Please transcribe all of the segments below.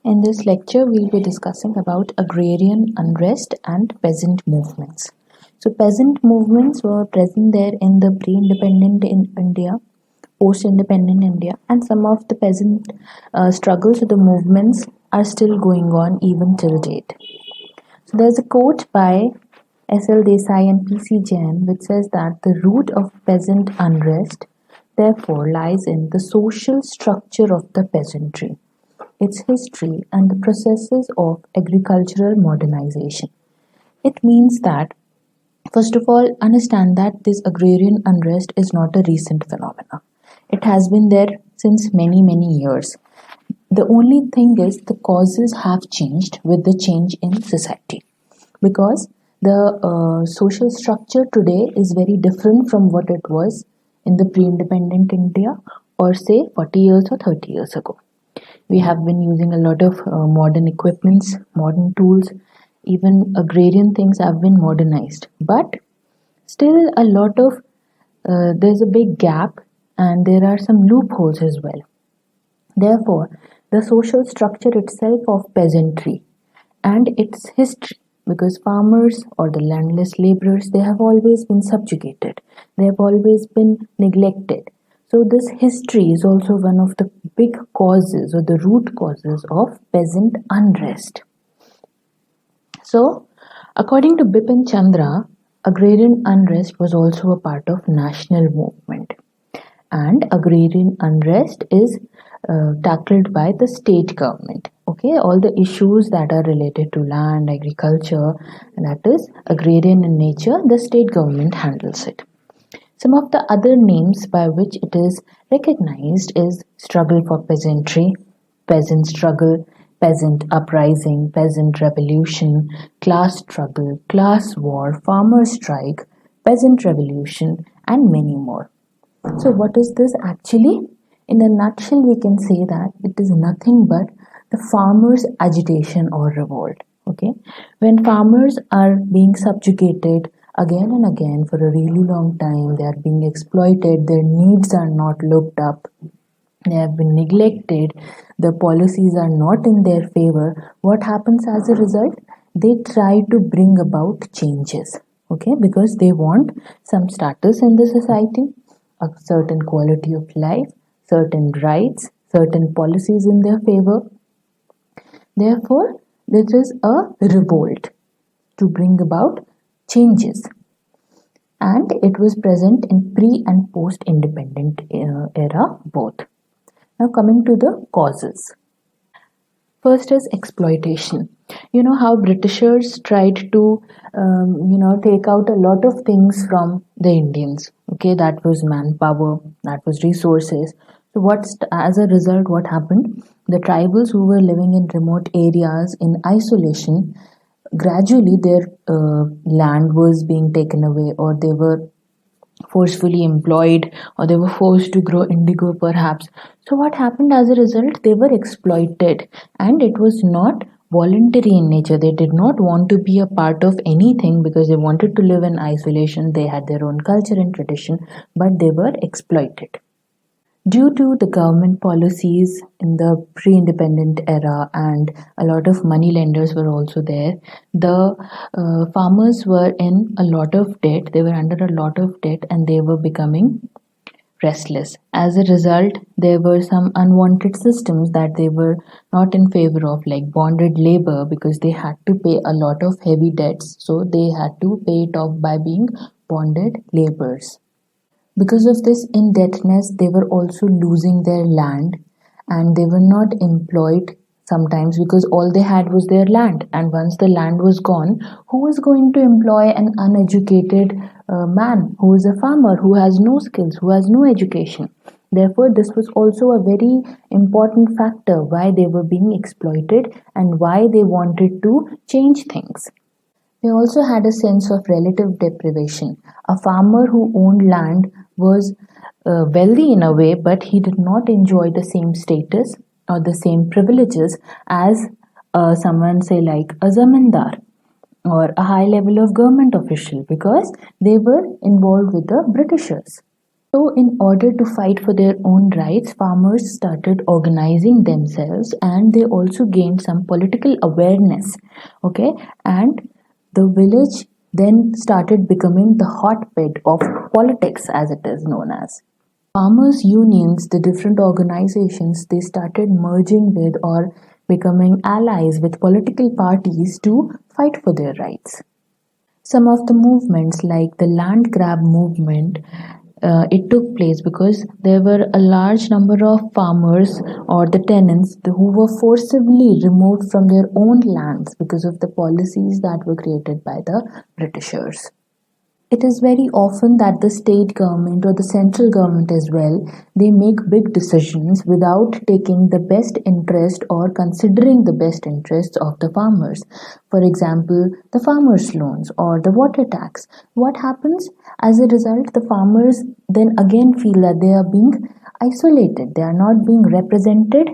In this lecture, we'll be discussing about agrarian unrest and peasant movements. So, peasant movements were present there in the pre-independent in India, post-independent India, and some of the peasant struggles or the movements are still going on even till date. So, there's a quote by S.L. Desai and P.C. Jain which says that the root of peasant unrest, therefore, lies in the social structure of the peasantry, its history, and the processes of agricultural modernization. It means that, first of all, understand that this agrarian unrest is not a recent phenomenon. It has been there since many, many years. The only thing is the causes have changed with the change in society because the social structure today is very different from what it was in the pre-independent India or say 40 years or 30 years ago. We have been using a lot of modern equipments, modern tools, even agrarian things have been modernized. But still, a lot of there's a big gap and there are some loopholes as well. Therefore, the social structure itself of peasantry and its history, because farmers or the landless laborers, they have always been subjugated, they have always been neglected. So, this history is also one of the big causes or the root causes of peasant unrest. So, according to Bipin Chandra, agrarian unrest was also a part of national movement, and agrarian unrest is tackled by the state government. Okay, all the issues that are related to land, agriculture, that is agrarian in nature, the state government handles it. Some of the other names by which it is recognized is struggle for peasantry, peasant struggle, peasant uprising, peasant revolution, class struggle, class war, farmer strike, peasant revolution, and many more. So, what is this actually? In a nutshell, we can say that it is nothing but the farmers' agitation or revolt. Okay, when farmers are being subjugated again and again for a really long time, they are being exploited, their needs are not looked up, they have been neglected, the policies are not in their favor. What happens as a result? They try to bring about changes. Okay, because they want some status in the society, a certain quality of life, certain rights, certain policies in their favor. Therefore, there is a revolt to bring about changes. And it was present in pre and post independent era both. Now, coming to the causes. First is exploitation. You know how Britishers tried to, take out a lot of things from the Indians. Okay, that was manpower, that was resources. So, as a result, what happened? The tribals who were living in remote areas in isolation, gradually their land was being taken away, or they were forcefully employed, or they were forced to grow indigo perhaps. So what happened as a result? They were exploited, and it was not voluntary in nature. They did not want to be a part of anything because they wanted to live in isolation. They had their own culture and tradition, but they were exploited. Due to the government policies in the pre-independent era, and a lot of money lenders were also there, the farmers were in a lot of debt. They were under a lot of debt and they were becoming restless. As a result, there were some unwanted systems that they were not in favor of, like bonded labor, because they had to pay a lot of heavy debts. So they had to pay it off by being bonded laborers. Because of this indebtedness, they were also losing their land, and they were not employed sometimes because all they had was their land. And once the land was gone, who was going to employ an uneducated man who is a farmer, who has no skills, who has no education? Therefore, this was also a very important factor why they were being exploited and why they wanted to change things. They also had a sense of relative deprivation. A farmer who owned land was wealthy in a way, but he did not enjoy the same status or the same privileges as someone, say, like a zamindar or a high level of government official, because they were involved with the Britishers. So, in order to fight for their own rights, farmers started organizing themselves and they also gained some political awareness. Okay, and the village then started becoming the hotbed of politics, as it is known as. Farmers' unions, the different organizations, they started merging with or becoming allies with political parties to fight for their rights. Some of the movements, like the land grab movement, it took place because there were a large number of farmers or the tenants who were forcibly removed from their own lands because of the policies that were created by the Britishers. It is very often that the state government or the central government as well, they make big decisions without taking the best interest or considering the best interests of the farmers. For example, the farmers' loans or the water tax. What happens? As a result, the farmers then again feel that they are being isolated, they are not being represented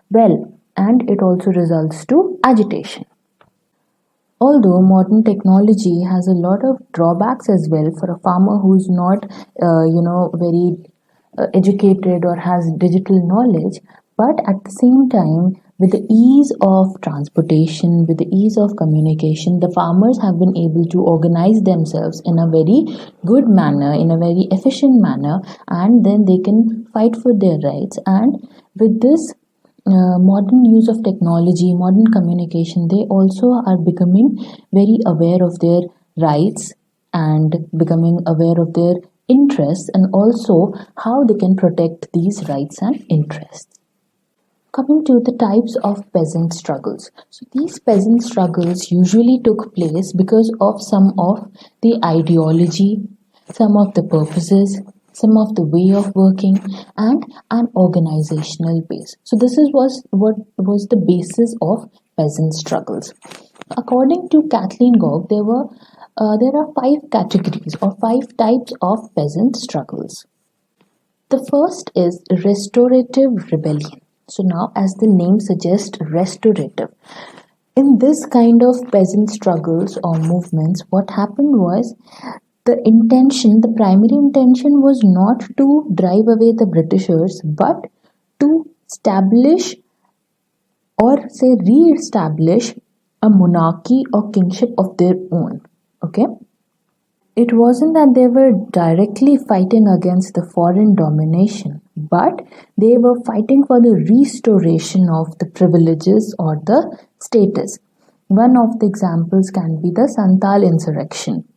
well, and it also results to agitation. Although modern technology has a lot of drawbacks as well for a farmer who's not, very educated or has digital knowledge, but at the same time, with the ease of transportation, with the ease of communication, the farmers have been able to organize themselves in a very good manner, in a very efficient manner, and then they can fight for their rights. And with this modern use of technology, modern communication, they also are becoming very aware of their rights and becoming aware of their interests and also how they can protect these rights and interests. Coming to the types of peasant struggles. So these peasant struggles usually took place because of some of the ideology, some of the purposes, some of the way of working, and an organizational base. So this is what was the basis of peasant struggles. According to Kathleen Gog, there are 5 categories or 5 types of peasant struggles. The first is restorative rebellion. So now, as the name suggests, restorative. In this kind of peasant struggles or movements, what happened was the primary intention was not to drive away the Britishers, but to establish or say re-establish a monarchy or kingship of their own. Okay? It wasn't that they were directly fighting against the foreign domination, but they were fighting for the restoration of the privileges or the status. One of the examples can be the Santal insurrection.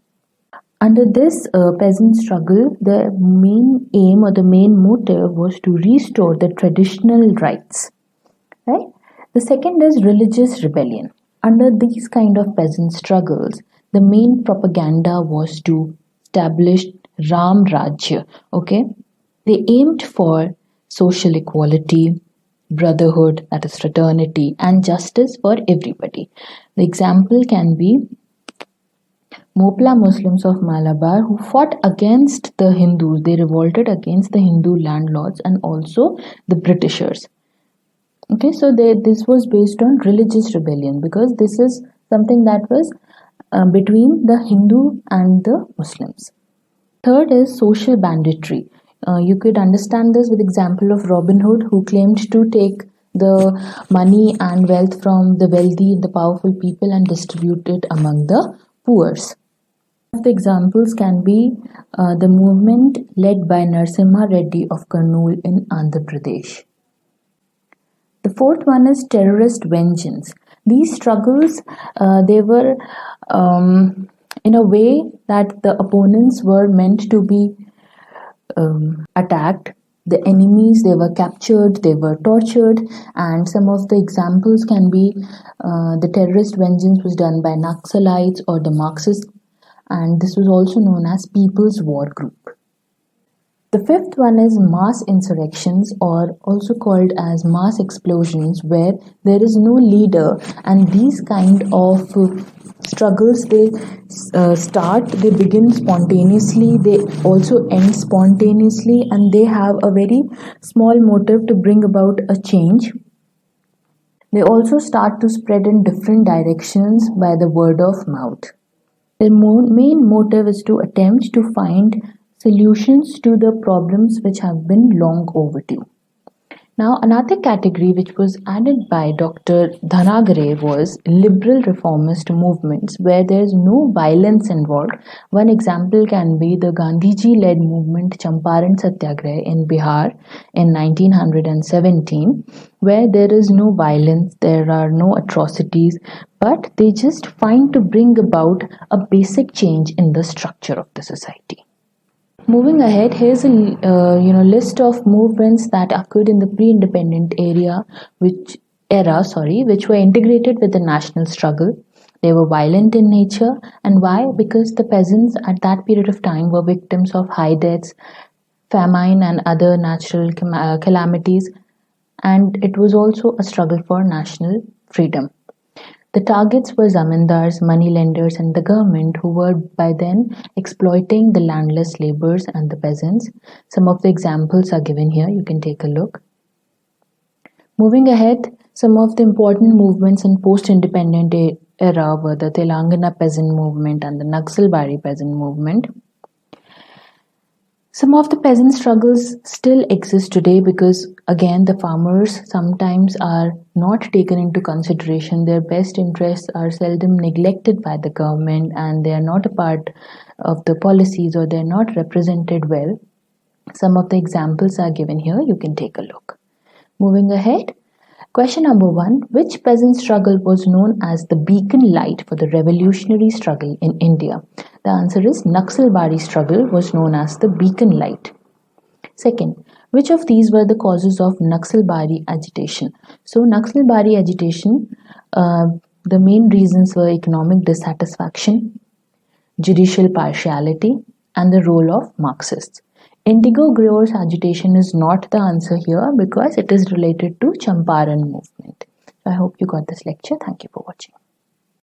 Under this peasant struggle, the main aim or the main motive was to restore the traditional rights. Right? The second is religious rebellion. Under these kind of peasant struggles, the main propaganda was to establish Ram Rajya. Okay, they aimed for social equality, brotherhood, that is fraternity, and justice for everybody. The example can be Mopla Muslims of Malabar who fought against the Hindus. They revolted against the Hindu landlords and also the Britishers. Okay, so this was based on religious rebellion because this is something that was between the Hindu and the Muslims. Third is social banditry. You could understand this with example of Robin Hood, who claimed to take the money and wealth from the wealthy and the powerful people and distribute it among the poor. One of the examples can be the movement led by Narasimha Reddy of Kurnool in Andhra Pradesh. The fourth one is terrorist vengeance. These struggles, they were in a way that the opponents were meant to be attacked. The enemies, they were captured, they were tortured, and some of the examples can be the terrorist vengeance was done by Naxalites or the Marxists, and this was also known as People's War Group. The fifth one is mass insurrections, or also called as mass explosions, where there is no leader, and these kind of struggles, they begin spontaneously, they also end spontaneously, and they have a very small motive to bring about a change. They also start to spread in different directions by the word of mouth. Their main motive is to attempt to find solutions to the problems which have been long overdue. Now, another category which was added by Dr. Dhanagare was liberal reformist movements where there's no violence involved. One example can be the Gandhiji-led movement Champaran Satyagraha in Bihar in 1917, where there is no violence, there are no atrocities, but they just find to bring about a basic change in the structure of the society. Moving ahead, here's a list of movements that occurred in the pre-independent which were integrated with the national struggle. They were violent in nature, and why? Because the peasants at that period of time were victims of high deaths, famine, and other natural calamities, and it was also a struggle for national freedom. The targets were zamindars, moneylenders, and the government, who were by then exploiting the landless laborers and the peasants. Some of the examples are given here. You can take a look. Moving ahead, some of the important movements in post-independent era were the Telangana peasant movement and the Naxalbari peasant movement. Some of the peasant struggles still exist today because, again, the farmers sometimes are not taken into consideration. Their best interests are seldom neglected by the government, and they are not a part of the policies, or they are not represented well. Some of the examples are given here. You can take a look. Moving ahead. Question number 1. Which peasant struggle was known as the beacon light for the revolutionary struggle in India? The answer is Naxalbari struggle was known as the beacon light. Second, which of these were the causes of Naxalbari agitation? So Naxalbari agitation, the main reasons were economic dissatisfaction, judicial partiality, and the role of Marxists. Indigo growers agitation is not the answer here because it is related to Champaran movement. I hope you got this lecture. Thank you for watching.